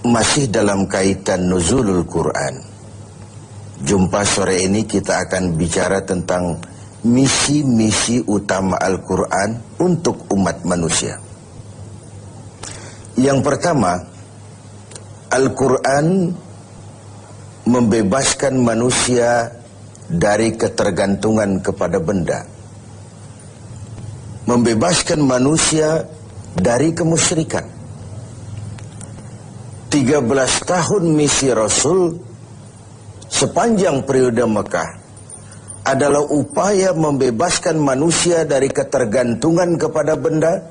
Masih dalam kaitan nuzulul Quran. Jumpa sore ini kita akan bicara tentang misi-misi utama Al-Quran untuk umat manusia. Yang pertama, Al-Quran membebaskan manusia dari ketergantungan kepada benda. Membebaskan manusia dari kemusyrikan. 13 tahun misi Rasul sepanjang periode Mekah adalah upaya membebaskan manusia dari ketergantungan kepada benda,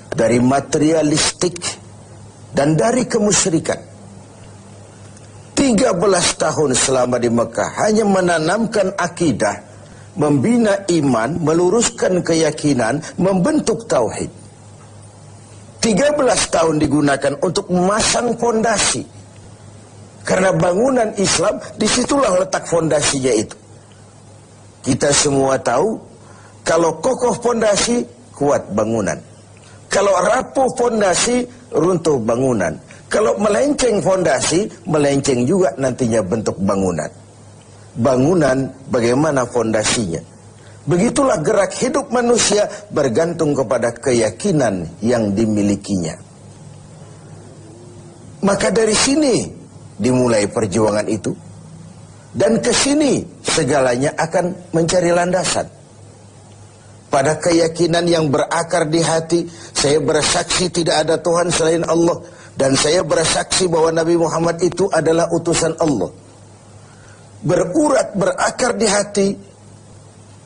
dari materialistik, dan dari kemusyrikan. 13 tahun selama di Mekah hanya menanamkan akidah, membina iman, meluruskan keyakinan, membentuk tauhid. 13 tahun digunakan untuk memasang fondasi. Karena bangunan Islam, disitulah letak fondasinya itu. Kita semua tahu, kalau kokoh fondasi, kuat bangunan. Kalau rapuh fondasi, runtuh bangunan. Kalau melenceng fondasi, melenceng juga nantinya bentuk bangunan. Bangunan bagaimana fondasinya? Begitulah gerak hidup manusia bergantung kepada keyakinan yang dimilikinya. Maka dari sini dimulai perjuangan itu. Dan ke sini segalanya akan mencari landasan. Pada keyakinan yang berakar di hati, saya bersaksi tidak ada Tuhan selain Allah. Dan saya bersaksi bahwa Nabi Muhammad itu adalah utusan Allah. Berurat, berakar di hati,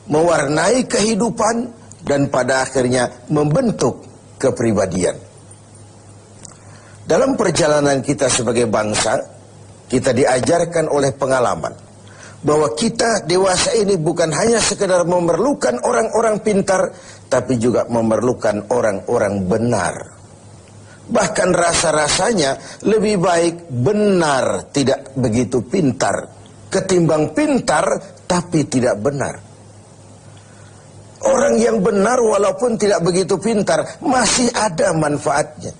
mewarnai kehidupan, dan pada akhirnya membentuk kepribadian. Dalam perjalanan kita sebagai bangsa, kita diajarkan oleh pengalaman bahwa kita dewasa ini bukan hanya sekedar memerlukan orang-orang pintar, tapi juga memerlukan orang-orang benar. Bahkan rasa-rasanya lebih baik benar tidak begitu pintar ketimbang pintar tapi tidak benar. Orang yang benar walaupun tidak begitu pintar masih ada manfaatnya.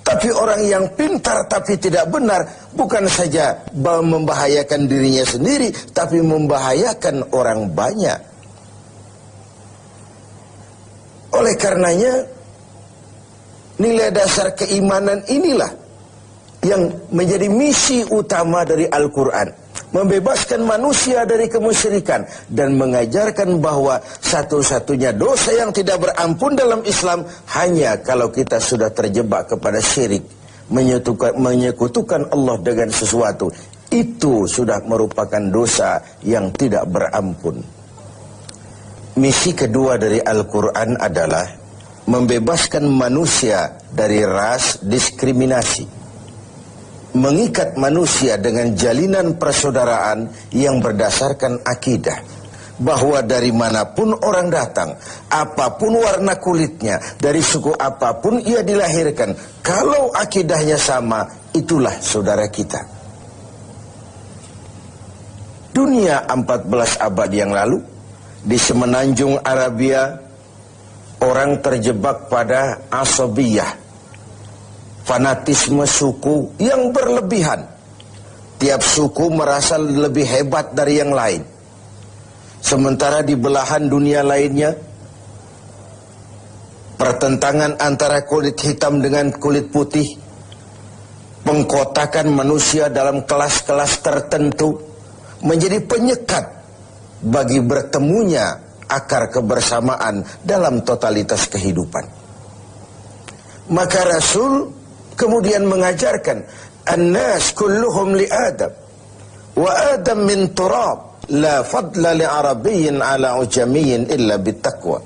Tapi orang yang pintar tapi tidak benar bukan saja membahayakan dirinya sendiri, tapi membahayakan orang banyak. Oleh karenanya, nilai dasar keimanan inilah yang menjadi misi utama dari Al-Quran. Membebaskan manusia dari kemusyrikan dan mengajarkan bahwa satu-satunya dosa yang tidak berampun dalam Islam hanya kalau kita sudah terjebak kepada syirik, menyekutukan Allah dengan sesuatu. Itu sudah merupakan dosa yang tidak berampun. Misi kedua dari Al-Quran adalah membebaskan manusia dari ras diskriminasi. Mengikat manusia dengan jalinan persaudaraan yang berdasarkan akidah. Bahwa dari manapun orang datang, apapun warna kulitnya, dari suku apapun ia dilahirkan, kalau akidahnya sama, itulah saudara kita. Dunia 14 abad yang lalu, di semenanjung Arabia, orang terjebak pada asabiyah, fanatisme suku yang berlebihan. Tiap suku merasa lebih hebat dari yang lain. Sementara di belahan dunia lainnya, pertentangan antara kulit hitam dengan kulit putih, pengkotakan manusia dalam kelas-kelas tertentu, menjadi penyekat bagi bertemunya akar kebersamaan dalam totalitas kehidupan. Maka Rasul kemudian mengajarkan, "An-nas kulluhum li Adam, wa Adam min turab, la fadla li Arabiyyin ala ujamiyyin illa bittaqwa."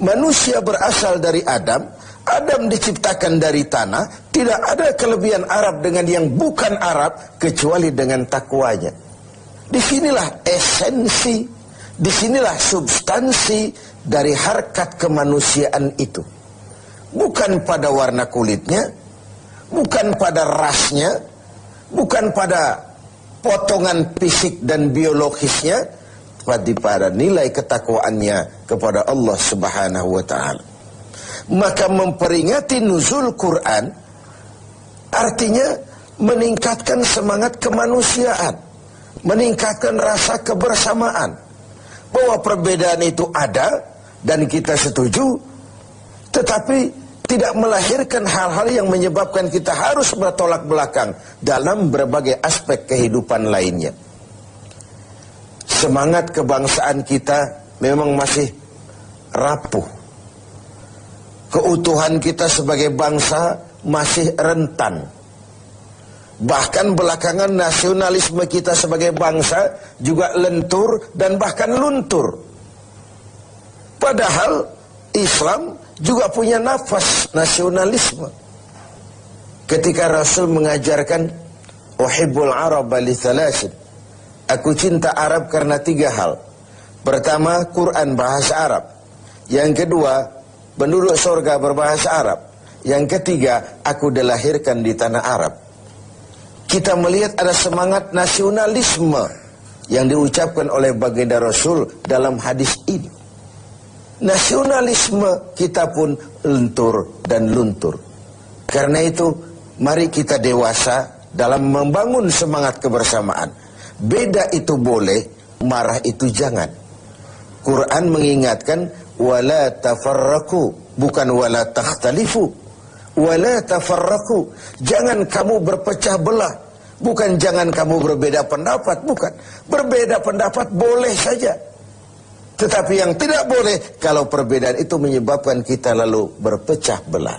Manusia berasal dari Adam, Adam diciptakan dari tanah, tidak ada kelebihan Arab dengan yang bukan Arab kecuali dengan takwanya. Disinilah esensi, disinilah substansi dari harkat kemanusiaan itu. Bukan pada warna kulitnya, bukan pada rasnya, bukan pada potongan fisik dan biologisnya, tapi pada nilai ketakwaannya kepada Allah Subhanahu wa ta'ala. Maka memperingati nuzul Quran artinya meningkatkan semangat kemanusiaan, meningkatkan rasa kebersamaan. Bahwa perbedaan itu ada dan kita setuju, tetapi tidak melahirkan hal-hal yang menyebabkan kita harus bertolak belakang dalam berbagai aspek kehidupan lainnya. Semangat kebangsaan kita memang masih rapuh. Keutuhan kita sebagai bangsa masih rentan. Bahkan belakangan nasionalisme kita sebagai bangsa juga lentur dan bahkan luntur. Padahal Islam juga punya nafas nasionalisme. Ketika Rasul mengajarkan uhibbul araba li thalathin, aku cinta Arab karena 3 hal. Pertama, Quran bahasa Arab. Yang kedua, penduduk surga berbahasa Arab. Yang ketiga, aku dilahirkan di tanah Arab. Kita melihat ada semangat nasionalisme yang diucapkan oleh baginda Rasul dalam hadis ini. Nasionalisme kita pun lentur dan luntur. Karena itu, mari kita dewasa dalam membangun semangat kebersamaan. Beda itu boleh, marah itu jangan. Quran mengingatkan, wala tafarraku, bukan wala takhtalifu. Wala tafarraku, jangan kamu berpecah belah. Bukan jangan kamu berbeda pendapat, bukan. Berbeda pendapat boleh saja. Tetapi yang tidak boleh kalau perbedaan itu menyebabkan kita lalu berpecah belah.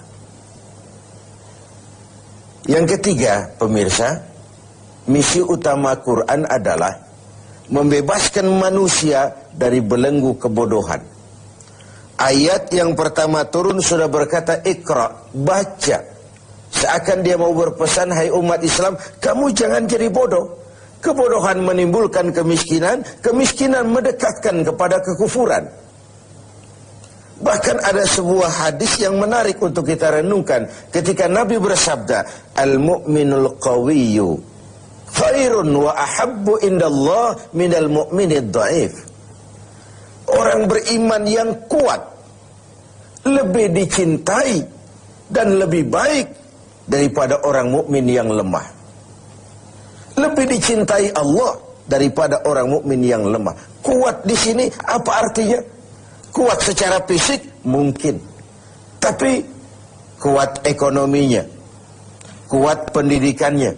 Yang ketiga, pemirsa, misi utama Quran adalah membebaskan manusia dari belenggu kebodohan. Ayat yang pertama turun sudah berkata, Iqra, baca. Seakan dia mau berpesan, hai umat Islam, kamu jangan jadi bodoh. Kebodohan menimbulkan kemiskinan, kemiskinan mendekatkan kepada kekufuran. Bahkan ada sebuah hadis yang menarik untuk kita renungkan. Ketika Nabi bersabda, Al-mu'minul qawiyyu khairun wa ahabbu indallah minal mu'minid dha'if. Orang beriman yang kuat lebih dicintai dan lebih baik daripada orang mukmin yang lemah. Lebih dicintai Allah daripada orang mukmin yang lemah. Kuat di sini apa artinya? Kuat secara fisik mungkin, tapi kuat ekonominya, kuat pendidikannya,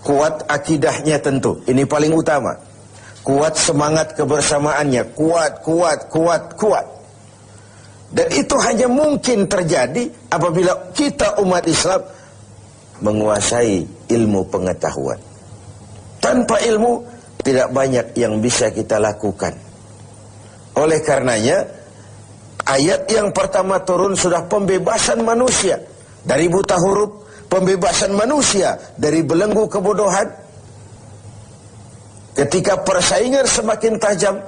kuat akidahnya tentu. Ini paling utama. Kuat semangat kebersamaannya, kuat. Dan itu hanya mungkin terjadi apabila kita umat Islam menguasai ilmu pengetahuan. Tanpa ilmu tidak banyak yang bisa kita lakukan. Oleh karenanya, ayat yang pertama turun sudah pembebasan manusia dari buta huruf, pembebasan manusia dari belenggu kebodohan. Ketika persaingan semakin tajam,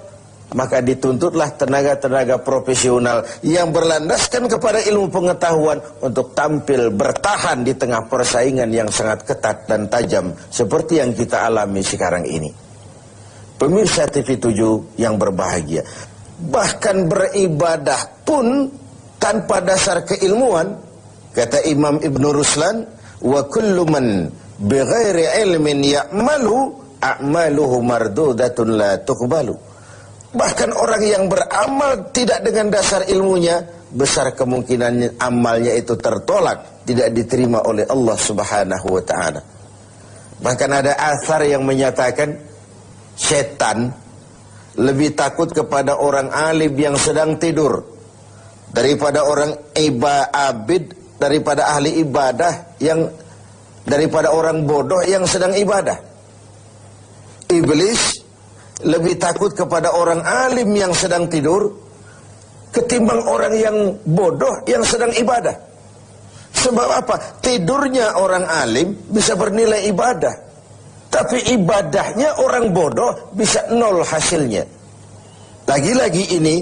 maka dituntutlah tenaga-tenaga profesional yang berlandaskan kepada ilmu pengetahuan untuk tampil bertahan di tengah persaingan yang sangat ketat dan tajam seperti yang kita alami sekarang ini. Pemirsa TV7 yang berbahagia, bahkan beribadah pun tanpa dasar keilmuan, kata Imam Ibn Ruslan, wa kullu man bighairi ilmin ya'malu a'maluhu mardudatun la tuqbalu. Bahkan orang yang beramal tidak dengan dasar ilmunya, besar kemungkinan amalnya itu tertolak, tidak diterima oleh Allah Subhanahu wa ta'ala. Bahkan ada athar yang menyatakan setan lebih takut kepada orang alim yang sedang tidur daripada orang abid, daripada ahli ibadah yang daripada orang bodoh yang sedang ibadah. Iblis lebih takut kepada orang alim yang sedang tidur ketimbang orang yang bodoh yang sedang ibadah. Sebab apa? Tidurnya orang alim bisa bernilai ibadah, tapi ibadahnya orang bodoh bisa nol hasilnya. Lagi-lagi ini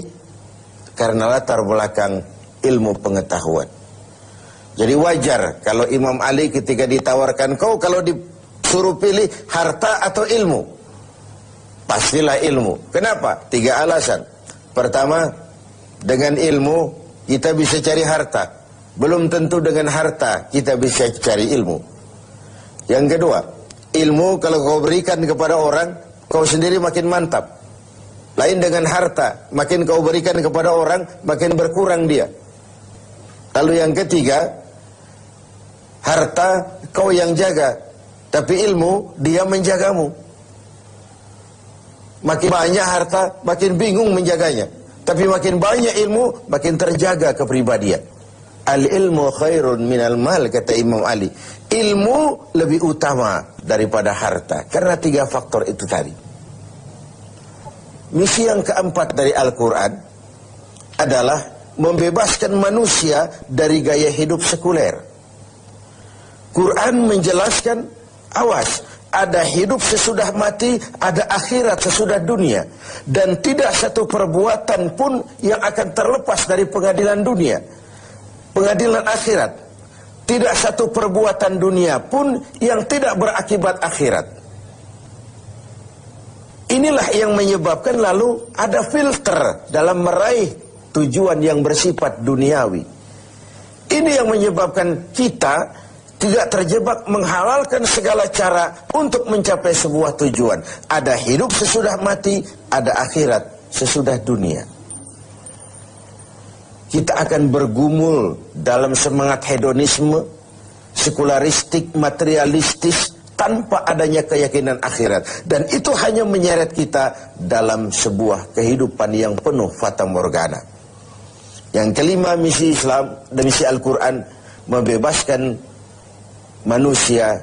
karena latar belakang ilmu pengetahuan. Jadi wajar kalau Imam Ali ketika ditawarkan, kau kalau disuruh pilih harta atau ilmu, pastilah ilmu. Kenapa? 3 alasan. Pertama, dengan ilmu kita bisa cari harta. Belum tentu dengan harta kita bisa cari ilmu. Yang kedua, ilmu kalau kau berikan kepada orang, kau sendiri makin mantap. Lain dengan harta, makin kau berikan kepada orang, makin berkurang dia. Lalu yang ketiga, harta kau yang jaga, tapi ilmu dia menjagamu. Makin banyak harta, makin bingung menjaganya. Tapi makin banyak ilmu, makin terjaga kepribadian. Al-ilmu khairun minal mal, kata Imam Ali. Ilmu lebih utama daripada harta. Karena 3 faktor itu tadi. Misi yang keempat dari Al-Quran adalah membebaskan manusia dari gaya hidup sekuler. Quran menjelaskan, awas, ada hidup sesudah mati, ada akhirat sesudah dunia. Dan tidak satu perbuatan pun yang akan terlepas dari pengadilan dunia. Pengadilan akhirat. Tidak satu perbuatan dunia pun yang tidak berakibat akhirat. Inilah yang menyebabkan lalu ada filter dalam meraih tujuan yang bersifat duniawi. Ini yang menyebabkan kita tidak terjebak menghalalkan segala cara untuk mencapai sebuah tujuan. Ada hidup sesudah mati, ada akhirat sesudah dunia. Kita akan bergumul dalam semangat hedonisme, sekularistik, materialistis, tanpa adanya keyakinan akhirat. Dan itu hanya menyeret kita dalam sebuah kehidupan yang penuh fata morgana. Yang kelima, misi Islam dan misi Al-Quran membebaskan manusia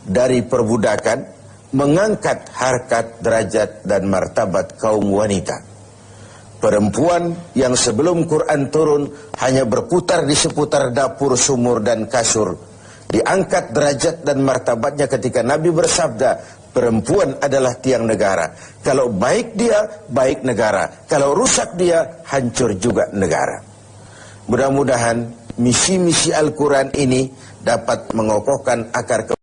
dari perbudakan, mengangkat harkat, derajat, dan martabat kaum wanita. Perempuan yang sebelum Quran turun hanya berputar di seputar dapur, sumur, dan kasur, diangkat derajat dan martabatnya ketika Nabi bersabda, perempuan adalah tiang negara. Kalau baik dia, baik negara. Kalau rusak dia, hancur juga negara. Mudah-mudahan misi-misi Al-Quran ini dapat mengokohkan akar